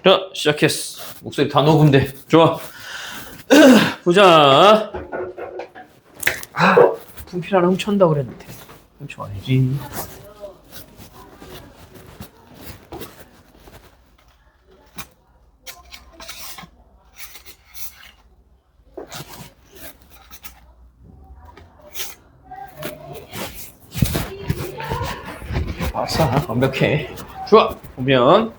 자, 시작했어. 목소리 다 녹음돼. 좋아. 보자. 분필 하나 훔쳤다고 그랬는데. 훔쳐와야지. 아싸, 완벽해. 좋아. 보면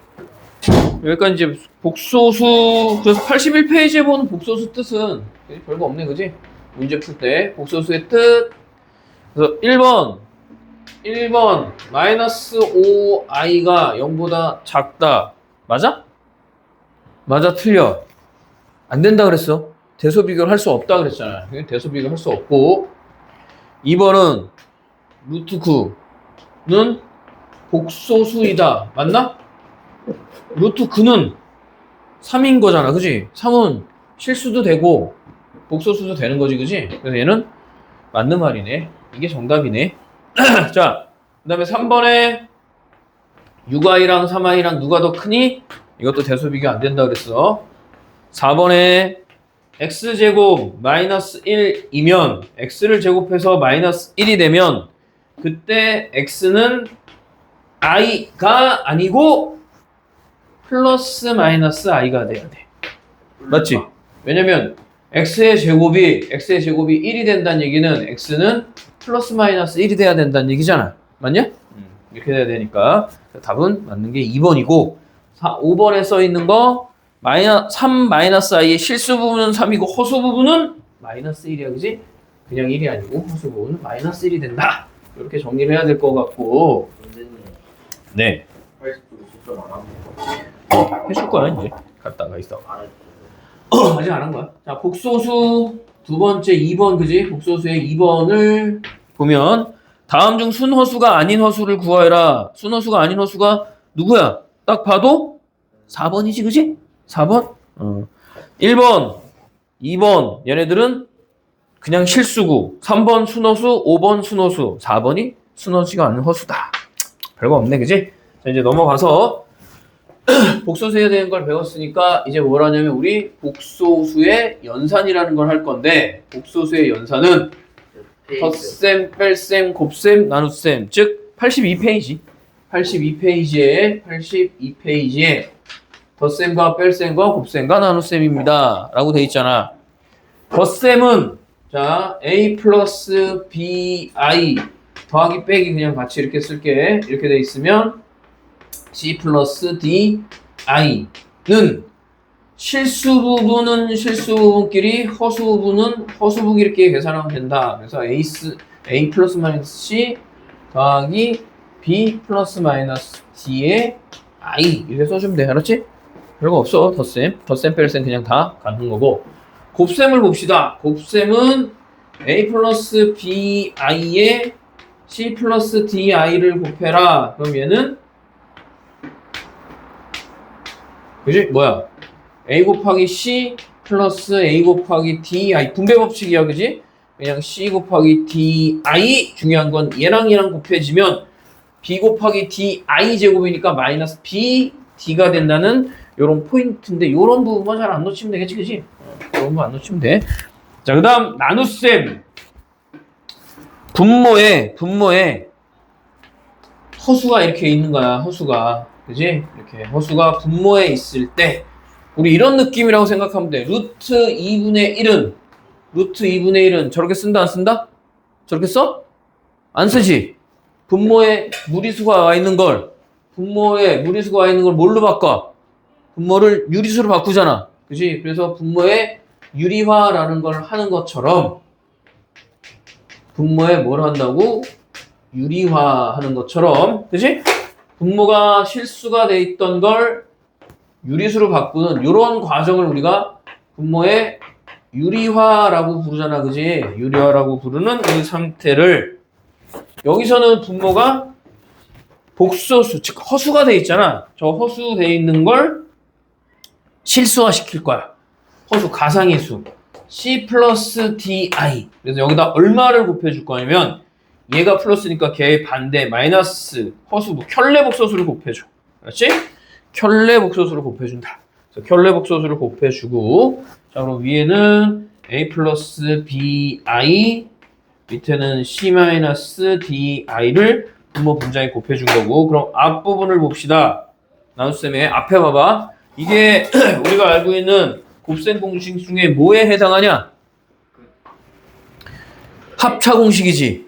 여기까지 이제 복소수, 그래서 81페이지에 보는 복소수 뜻은 별거 없네, 그지? 문제 풀 때 복소수의 뜻. 그래서 1번 마이너스 5i가 0보다 작다. 맞아? 맞아, 틀려. 안 된다 그랬어. 대소 비교를 할 수 없다 그랬잖아. 대소 비교를 할 수 없고. 2번은 루트 9는 복소수이다. 맞나? 루트 9는 3인 거잖아. 그지? 3은 실수도 되고 복소수도 되는 거지. 그지? 그래서 얘는 맞는 말이네. 이게 정답이네. 자, 그 다음에 3번에 6i랑 3i랑 누가 더 크니? 이것도 대소 비교 안 된다 그랬어. 4번에 x제곱 마이너스 1이면 x를 제곱해서 마이너스 1이 되면 그때 x는 i가 아니고 플러스 마이너스 i가 돼야 돼. 맞지? 왜냐면 x의 제곱이 1이 된다는 얘기는 x는 플러스 마이너스 1이 돼야 된다는 얘기잖아. 맞냐? 이렇게 돼야 되니까 답은 맞는 게 2번이고 5번에 써 있는 거 3 마이너스 i의 실수 부분은 3이고 허수 부분은 마이너스 1이야. 그지? 그냥 1이 아니고 허수 부분은 마이너스 1이 된다. 이렇게 정리를 해야 될 것 같고. 네. 80% 직접 안 합니다. 해줄 거야 이제. 갔다가 있어. 아직 안 한 거야. 자, 복소수 두 번째 2번, 그지? 복소수의 2번을 보면 다음 중 순허수가 아닌 허수를 구하여라. 순허수가 아닌 허수가 누구야? 딱 봐도 4번이지, 그지? 4번? 1번, 2번 얘네들은 그냥 실수고 3번 순허수, 5번 순허수, 4번이 순허수가 아닌 허수다. 별거 없네, 그지? 자, 이제 넘어가서 복소수에 대한 걸 배웠으니까 이제 뭘 하냐면 우리 복소수의 연산이라는 걸 할 건데 복소수의 연산은 덧셈, 뺄셈, 곱셈, 나눗셈 즉 82페이지에 덧셈과 뺄셈과 곱셈과 나눗셈입니다 라고 돼 있잖아. 덧셈은 자 a 플러스 bi 더하기 빼기 그냥 같이 이렇게 쓸게. 이렇게 돼 있으면 c 플러스 di는 실수 부분은 실수 부분끼리 허수 부분은 허수 부분끼리 계산하면 된다. 그래서 a 플러스 마이너스 c 더하기 b 플러스 마이너스 d의 i 이렇게 써주면 돼. 알았지? 별거 없어. 덧셈 뺄셈 그냥 다 가는 거고. 곱셈을 봅시다. 곱셈은 a 플러스 bi에 c 플러스 di를 곱해라. 그럼 얘는 그지? 뭐야? a 곱하기 c 플러스 a 곱하기 di 분배 법칙이야. 그지? 그냥 c 곱하기 di 중요한 건 얘랑 얘랑 곱해지면 b 곱하기 di 제곱이니까 마이너스 b d가 된다는 요런 포인트인데 요런 부분만 잘 안 놓치면 되겠지. 그지? 요런 부분 안 놓치면 돼. 자, 그 다음 나눗셈 분모에 허수가 이렇게 있는 거야. 허수가. 그지? 이렇게 허수가 분모에 있을 때 우리 이런 느낌이라고 생각하면 돼. 루트 2분의 1은 저렇게 쓴다 안 쓴다? 저렇게 써? 안 쓰지? 분모에 무리수가 와 있는 걸 뭘로 바꿔? 분모를 유리수로 바꾸잖아. 그지? 그래서 분모에 유리화라는 걸 하는 것처럼 분모에 뭘 한다고? 유리화하는 것처럼. 그지? 분모가 실수가 돼 있던 걸 유리수로 바꾸는 이런 과정을 우리가 분모의 유리화라고 부르잖아. 그지? 유리화라고 부르는 이 상태를 여기서는 분모가 복소수, 즉 허수가 돼 있잖아. 저 허수 돼 있는 걸 실수화 시킬 거야. 허수, 가상의 수. c 플러스 di. 그래서 여기다 얼마를 곱해줄 거냐면 얘가 플러스니까 걔의 반대 마이너스 허수부 켤레 복소수를 곱해줘. 그렇지? 켤레 복소수를 곱해준다. 그래서 켤레 복소수를 곱해주고 자 그럼 위에는 a 플러스 bi 밑에는 c-di를 분모 분자에 곱해준 거고 그럼 앞부분을 봅시다. 나눗셈의 앞에 봐봐. 이게 우리가 알고 있는 곱셈 공식 중에 뭐에 해당하냐? 합차 공식이지.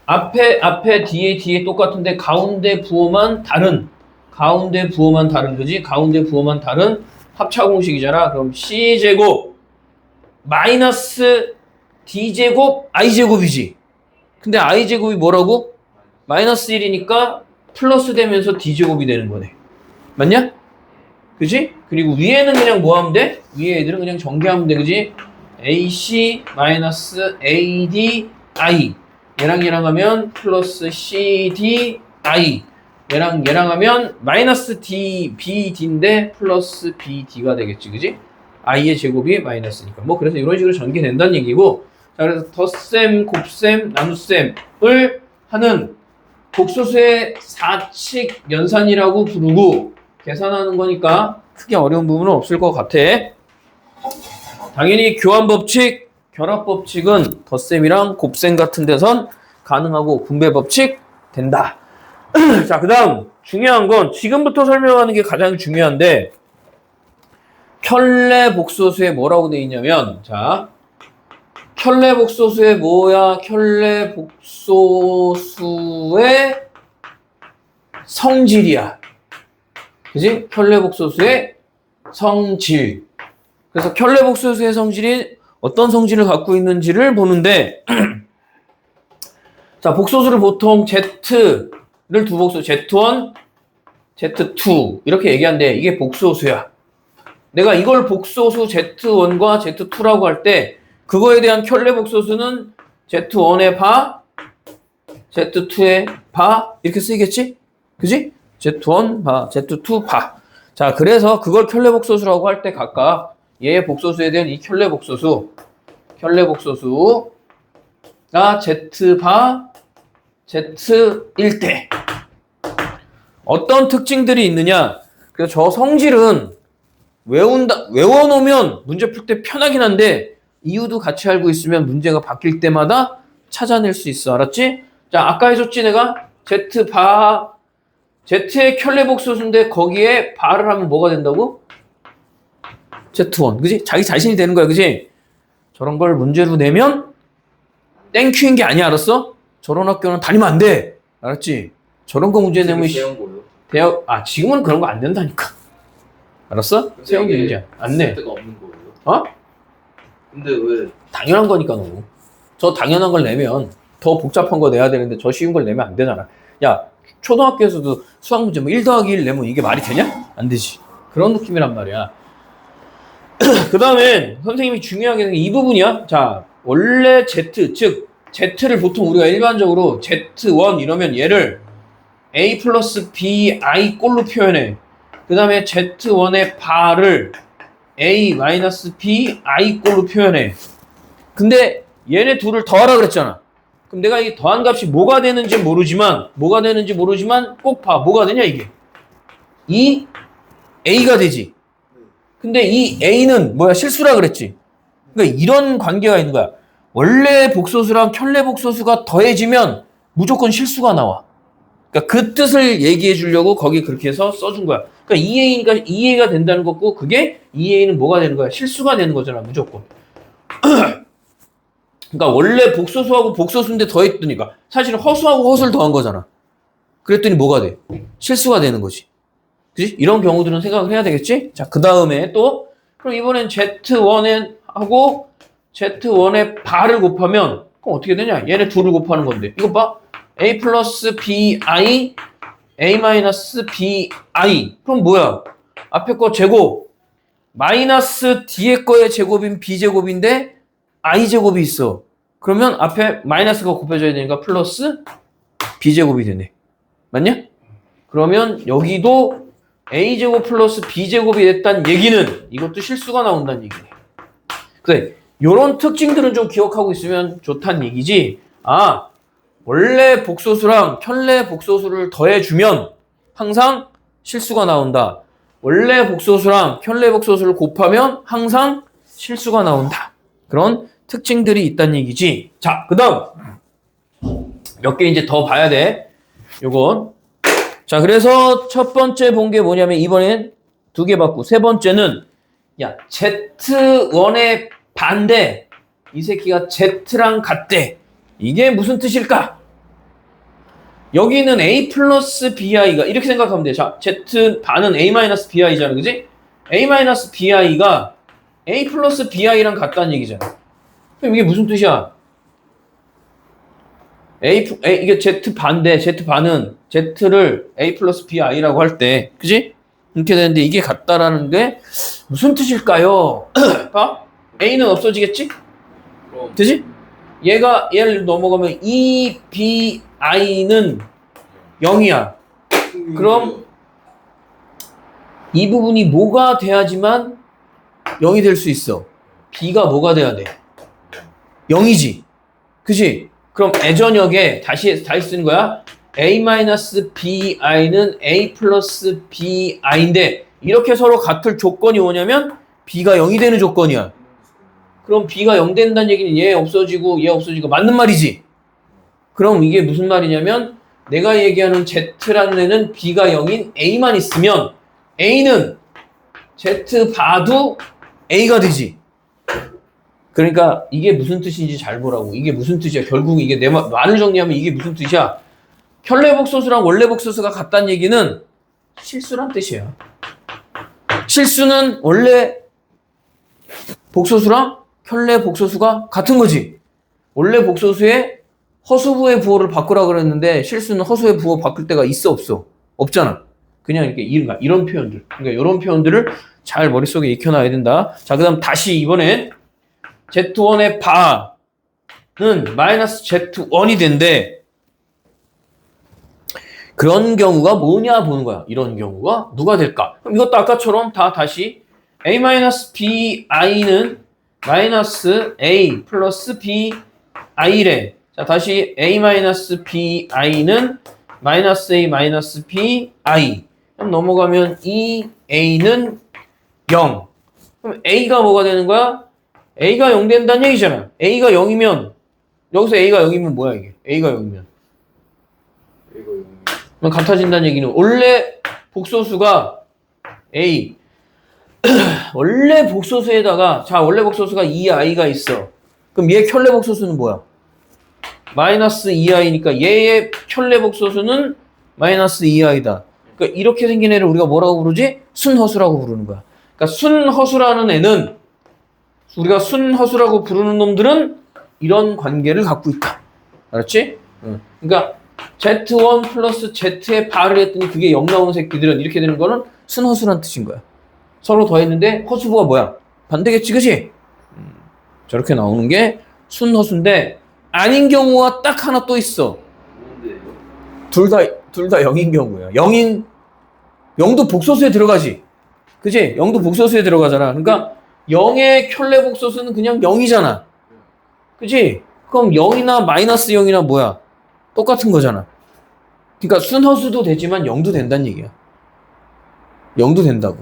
앞에 뒤에 똑같은데 가운데 부호만 다른 거지. 가운데 부호만 다른 합차 공식이잖아. 그럼 c제곱 마이너스 d제곱 i제곱이지. 근데 i제곱이 뭐라고? 마이너스 1이니까 플러스 되면서 d제곱이 되는 거네. 맞냐? 그지? 그리고 위에는 그냥 뭐 하면 돼? 위에 애들은 그냥 전개하면 돼. 그지? ac 마이너스 ad i 얘랑 하면 플러스 cd i 얘랑 하면 마이너스 d bd인데 플러스 bd가 되겠지. 그지? i의 제곱이 마이너스니까. 뭐 그래서 이런 식으로 전개된다는 얘기고 자 그래서 덧셈, 곱셈, 나눗셈을 하는 복소수의 4칙 연산이라고 부르고 계산하는 거니까 크게 어려운 부분은 없을 것 같아. 당연히 교환법칙, 결합법칙은 덧셈이랑 곱셈 같은 데선 가능하고 분배법칙 된다. 자, 그 다음 중요한 건 지금부터 설명하는 게 가장 중요한데 켤레 복소수에 뭐라고 돼 있냐면 자 켤레 복소수에 뭐야? 켤레 복소수의 성질이야. 그지? 켤레 복소수의 성질. 그래서 켤레 복소수의 성질이 어떤 성질을 갖고 있는지를 보는데 자 복소수를 보통 Z를 두 복소 Z1, Z2 이렇게 얘기하는데 이게 복소수야. 내가 이걸 복소수 Z1과 Z2라고 할 때 그거에 대한 켤레 복소수는 Z1의 바, Z2의 바 이렇게 쓰이겠지? 그지? Z1 바, Z2 바. 자, 그래서 그걸 켤레 복소수라고 할 때 각각 얘의 복소수에 대한 이 켤레 복소수가 Z 바, Z1대. 어떤 특징들이 있느냐? 그래서 저 성질은 외워놓으면 문제 풀 때 편하긴 한데 이유도 같이 알고 있으면 문제가 바뀔 때마다 찾아낼 수 있어. 알았지? 자, 아까 해줬지 내가? Z 바, Z의 켤레 복소수인데 거기에 바를 하면 뭐가 된다고? Z1. 그지? 자기 자신이 되는 거야. 그지? 저런 걸 문제로 내면 땡큐인 게 아니야. 알았어? 저런 학교는 다니면 안 돼. 알았지? 저런 거 문제 내면 지금은 그런 거 안 된다니까. 알았어? 세운 게 문제야. 안 내. 쓸데가 없는 거예요. 어? 근데 왜? 당연한 거니까 너무. 저 당연한 걸 내면 더 복잡한 거 내야 되는데 저 쉬운 걸 내면 안 되잖아. 야, 초등학교에서도 수학 문제 뭐 1 더하기 1 내면 이게 말이 되냐? 안 되지. 그런 느낌이란 말이야. 그 다음에 선생님이 중요하게 생각한 이 부분이야. 자, 원래 Z, 즉 Z를 보통 우리가 일반적으로 Z1 이러면 얘를 A 플러스 BI 꼴로 표현해. 그 다음에 Z1의 바를 A 마이너스 BI 꼴로 표현해. 근데 얘네 둘을 더하라 그랬잖아. 그럼 내가 이 더한 값이 뭐가 되는지 모르지만 꼭 봐. 뭐가 되냐 이게. 이 A가 되지. 근데 이 A는 뭐야? 실수라 그랬지. 그러니까 이런 관계가 있는 거야. 원래 복소수랑 켤레 복소수가 더해지면 무조건 실수가 나와. 그러니까 그 뜻을 얘기해 주려고 거기 그렇게 해서 써준 거야. 그러니까 2A가 2A가 된다는 거고 그게 2A는 뭐가 되는 거야? 실수가 되는 거잖아. 무조건. 그러니까 원래 복소수하고 복소수인데 더했더니까 사실은 허수하고 허수를 더한 거잖아. 그랬더니 뭐가 돼? 실수가 되는 거지. 그치? 이런 경우들은 생각을 해야 되겠지? 자, 그 다음에 또 그럼 이번엔 Z1하고 Z1의 바를 곱하면 그럼 어떻게 되냐? 얘네 둘을 곱하는 건데 이거 봐. A 플러스 BI A 마이너스 BI 그럼 뭐야? 앞에 거 제곱 마이너스 뒤에 거의 제곱인 B제곱인데 I제곱이 있어. 그러면 앞에 마이너스가 곱해져야 되니까 플러스 B제곱이 되네. 맞냐? 그러면 여기도 A제곱 플러스 B제곱이 됐다는 얘기는 이것도 실수가 나온다는 얘기네. 그래, 요런 특징들은 좀 기억하고 있으면 좋다는 얘기지. 원래 복소수랑 켤레 복소수를 더해주면 항상 실수가 나온다. 원래 복소수랑 켤레 복소수를 곱하면 항상 실수가 나온다. 그런 특징들이 있다는 얘기지. 자, 그 다음 몇 개 이제 더 봐야 돼. 요건. 자, 그래서 첫 번째 본 게 뭐냐면 이번엔 두 개 봤고, 세 번째는 야, Z1의 반대. 이 새끼가 Z랑 같대. 이게 무슨 뜻일까? 여기는 A 플러스 BI가 이렇게 생각하면 돼. 자, Z 반은 A 마이너스 BI잖아. 그지? A 마이너스 BI가 A 플러스 BI랑 같다는 얘기잖아. 그럼 이게 무슨 뜻이야? 이게 Z 반대, Z 반은 Z를 A 플러스 BI라고 할 때, 그지? 이렇게 되는데 이게 같다라는 게 무슨 뜻일까요? 봐. A는 없어지겠지? 그럼 되지? 얘를 넘어가면 E, B, I는 0이야. 그럼 이 부분이 뭐가 돼야지만 0이 될 수 있어? B가 뭐가 돼야 돼? 0이지. 그치? 그럼 애전역에 다시 쓰는 거야. A-BI는 A 플러스 BI인데 이렇게 서로 같을 조건이 뭐냐면 B가 0이 되는 조건이야. 그럼 B가 0 된다는 얘기는 얘 없어지고 맞는 말이지. 그럼 이게 무슨 말이냐면 내가 얘기하는 Z라는 애는 B가 0인 A만 있으면 A는 Z 봐도 A가 되지. 그러니까 이게 무슨 뜻인지 잘 보라고. 이게 무슨 뜻이야. 결국 이게 내 말을 정리하면 이게 무슨 뜻이야. 켤레 복소수랑 원래 복소수가 같다는 얘기는 실수란 뜻이야. 실수는 원래 복소수랑 켤레 복소수가 같은 거지. 원래 복소수에 허수부의 부호를 바꾸라 그랬는데 실수는 허수의 부호 바꿀 때가 있어 없어? 없잖아. 그냥 이렇게 이런 표현들. 그러니까 이런 표현들을 잘 머릿속에 익혀놔야 된다. 자, 그다음 다시 이번엔 Z1의 바는 마이너스 Z1이 된대. 그런 경우가 뭐냐 보는 거야. 이런 경우가 누가 될까? 그럼 이것도 아까처럼 다시 A-BI는 마이너스 A 플러스 BI래. 자, 다시 A-BI는 마이너스 A 마이너스 BI. 그럼 넘어가면 이 A는 0. 그럼 A가 뭐가 되는 거야? A가 0 된다는 얘기잖아. A가 0이면 여기서 A가 0이면 뭐야 이게? A가 0이면 이거 용이 그럼 같아진다는 얘기는 원래 복소수가 A 원래 복소수에다가 자 원래 복소수가 2i가 있어. 그럼 얘 켤레 복소수는 뭐야? 마이너스 2i니까 얘의 켤레 복소수는 마이너스 2i다. 그러니까 이렇게 생긴 애를 우리가 뭐라고 부르지? 순허수라고 부르는 거야. 그러니까 순허수라는 애는 우리가 순허수라고 부르는 놈들은 이런 관계를 갖고 있다. 알았지? 그러니까 Z1 플러스 Z에 발을 했더니 그게 0 나오는 새끼들은 이렇게 되는 거는 순허수란 뜻인 거야. 서로 더했는데 허수부가 뭐야? 반대겠지, 그치? 저렇게 나오는 게 순허수인데 아닌 경우가 딱 하나 또 있어. 뭔데 이거? 둘 다 0인 경우야. 0도 복소수에 들어가지. 그치? 0도 복소수에 들어가잖아. 그러니까 0의 켤레 복소수는 그냥 0이잖아. 그치? 그럼 0이나 마이너스 0이나 뭐야? 똑같은 거잖아. 그러니까 순허수도 되지만 0도 된다는 얘기야. 0도 된다고.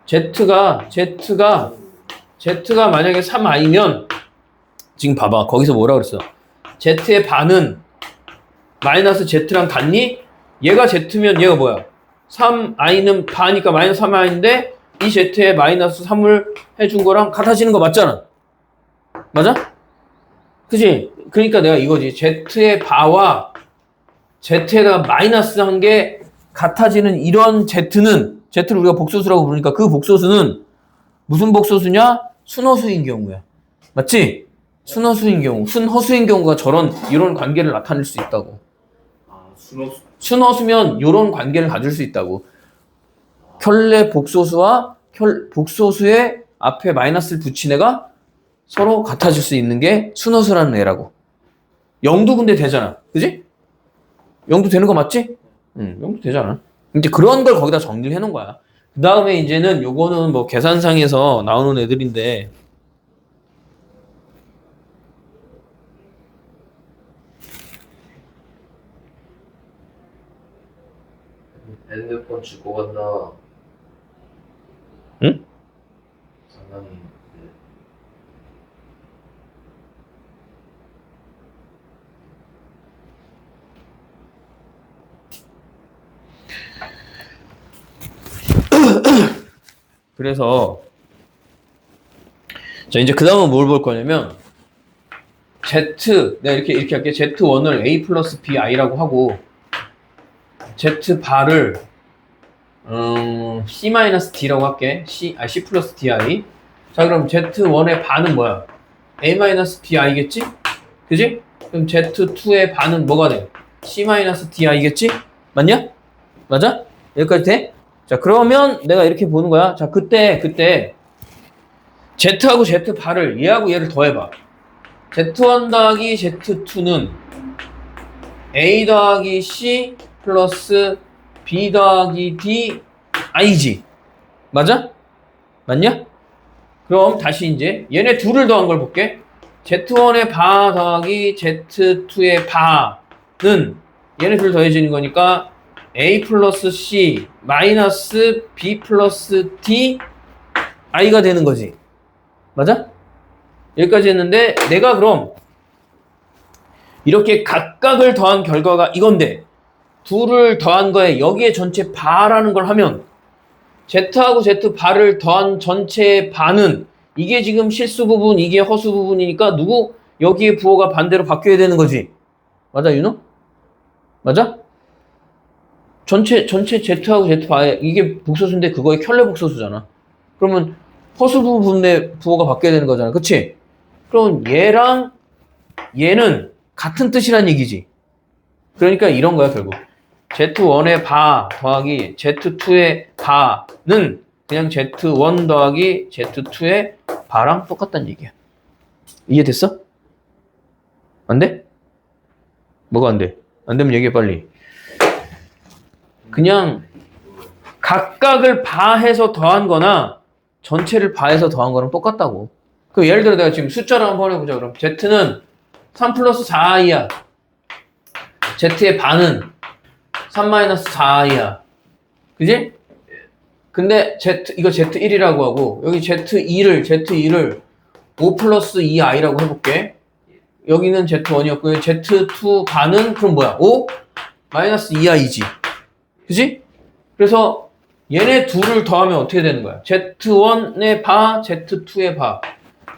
Z가 만약에 3i면 지금 봐봐. 거기서 뭐라 그랬어? Z의 반은 마이너스 Z랑 같니? 얘가 Z면 얘가 뭐야? 3i는 반이니까 마이너스 3i인데 이 Z에 마이너스 3을 해준 거랑 같아지는 거 맞잖아. 맞아? 그치? 그러니까 내가 이거지. Z의 바와 Z에다가 마이너스 한 게 같아지는 이런 Z를 우리가 복소수라고 부르니까 그 복소수는 무슨 복소수냐? 순허수인 경우야. 맞지? 순허수인 경우. 순허수인 경우가 이런 관계를 나타낼 수 있다고. 아 순호수 순허수면 이런 관계를 가질 수 있다고. 켤레 복소수와 복소수의 앞에 마이너스를 붙인 애가 서로 같아질 수 있는 게 순허수라는 애라고. 0도 근데 되잖아. 그지? 0도 되는 거 맞지? 응, 0도 되잖아. 이제 그런 걸 거기다 정리를 해놓은 거야. 그 다음에 이제는 요거는 뭐 계산상에서 나오는 애들인데 핸드폰 주고 간다. 응? 상당히. 그래서 자 이제 그 다음은 뭘 볼 거냐면 Z 내가 이렇게 할게. Z1을 A 플러스 BI라고 하고 Z 바를 C 마이너스 D라고 할게. C 플러스 DI. 자 그럼 Z1의 반은 뭐야? A 마이너스 BI겠지? 그지? 그럼 Z2의 반은 뭐가 돼? C 마이너스 DI겠지? 맞냐? 맞아? 여기까지 돼? 자 그러면 내가 이렇게 보는 거야. 자 그때 Z하고 Z 바를 얘하고 얘를 더해봐. Z1 더하기 Z2는 A 더하기 C 플러스 B 더하기 D I지. 맞아? 맞냐? 그럼 다시 이제 얘네 둘을 더한 걸 볼게. Z1의 바 더하기 Z2의 바는 얘네 둘 더해지는 거니까 A 플러스 C 마이너스 B 플러스 D I가 되는 거지. 맞아? 여기까지 했는데 내가 그럼 이렇게 각각을 더한 결과가 이건데 둘을 더한 거에 여기에 전체 바라는 걸 하면 Z하고 Z 바를 더한 전체 바는 이게 지금 실수 부분 이게 허수 부분이니까 누구? 여기에 부호가 반대로 바뀌어야 되는 거지. 맞아 윤호? 맞아? 전체 Z하고 Z 바에 이게 복소수인데 그거의 켤레 복소수잖아. 그러면 허수 부분의 부호가 바뀌어야 되는 거잖아. 그치? 그럼 얘랑 얘는 같은 뜻이란 얘기지. 그러니까 이런 거야 결국. Z1의 바 더하기 Z2의 바는 그냥 Z1 더하기 Z2의 바랑 똑같다는 얘기야. 이해됐어? 안 돼? 뭐가 안 돼? 안 되면 얘기해 빨리. 그냥 각각을 바해서 더한 거나 전체를 바해서 더한 거랑 똑같다고. 그럼 예를 들어 내가 지금 숫자를 한번 해보자. 그럼 Z는 3 플러스 4i야. Z의 반은 3 마이너스 4i야. 그지? 근데 이거 Z1이라고 하고 여기 Z2를 5 플러스 2i라고 해볼게. 여기는 Z1이었고요. Z2 반은 그럼 뭐야? 5 마이너스 2i지. 그지? 그래서 얘네 둘을 더하면 어떻게 되는 거야? Z1의 바, Z2의 바.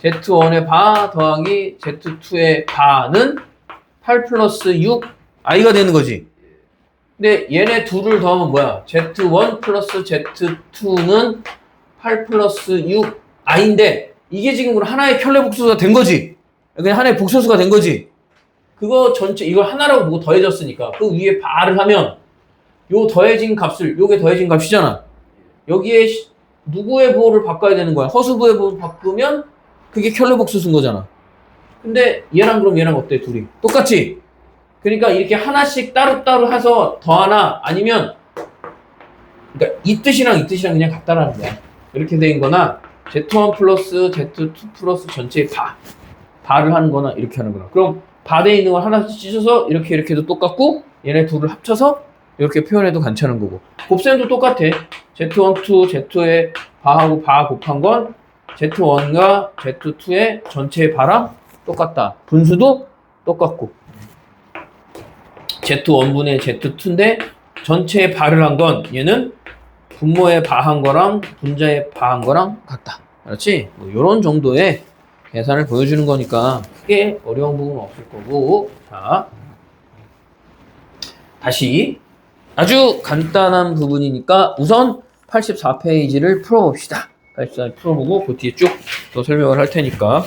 Z1의 바 더하기 Z2의 바는 8 플러스 6i가 되는 거지. 근데 얘네 둘을 더하면 뭐야? Z1 플러스 Z2는 8 플러스 6i인데 이게 지금 하나의 켤레 복소수가 된 거지. 그냥 하나의 복소수가 된 거지. 그거 전체 이걸 하나라고 보고 더해졌으니까 그 위에 바를 하면 요 더해진 값을 요게 더해진 값이잖아. 여기에 누구의 부호를 바꿔야 되는 거야? 허수부의 부호를 바꾸면 그게 켤레 복소수인 거잖아. 근데 얘랑 그럼 얘랑 어때? 둘이 똑같지? 그러니까 이렇게 하나씩 따로따로 해서 더하나 아니면 그러니까 이 뜻이랑 그냥 같다라는 거야. 이렇게 된 거나 Z1 플러스 Z2 플러스 전체의 바를 하는 거나 이렇게 하는 거나. 그럼 바에 있는 걸 하나씩 찢어서 이렇게도 똑같고 얘네 둘을 합쳐서 이렇게 표현해도 괜찮은 거고. 곱셈도 똑같아. Z1, 2, Z2의 바하고 바 곱한 건 Z1과 Z2의 전체의 바랑 똑같다. 분수도 똑같고. Z1분의 Z2인데 전체의 바를 한 건 얘는 분모의 바한 거랑 분자의 바한 거랑 같다. 그렇지? 뭐 이런 정도의 계산을 보여주는 거니까 크게 어려운 부분은 없을 거고. 자, 다시 아주 간단한 부분이니까 우선 84페이지를 풀어봅시다. 84페이지 풀어보고 그 뒤에 쭉 더 설명을 할 테니까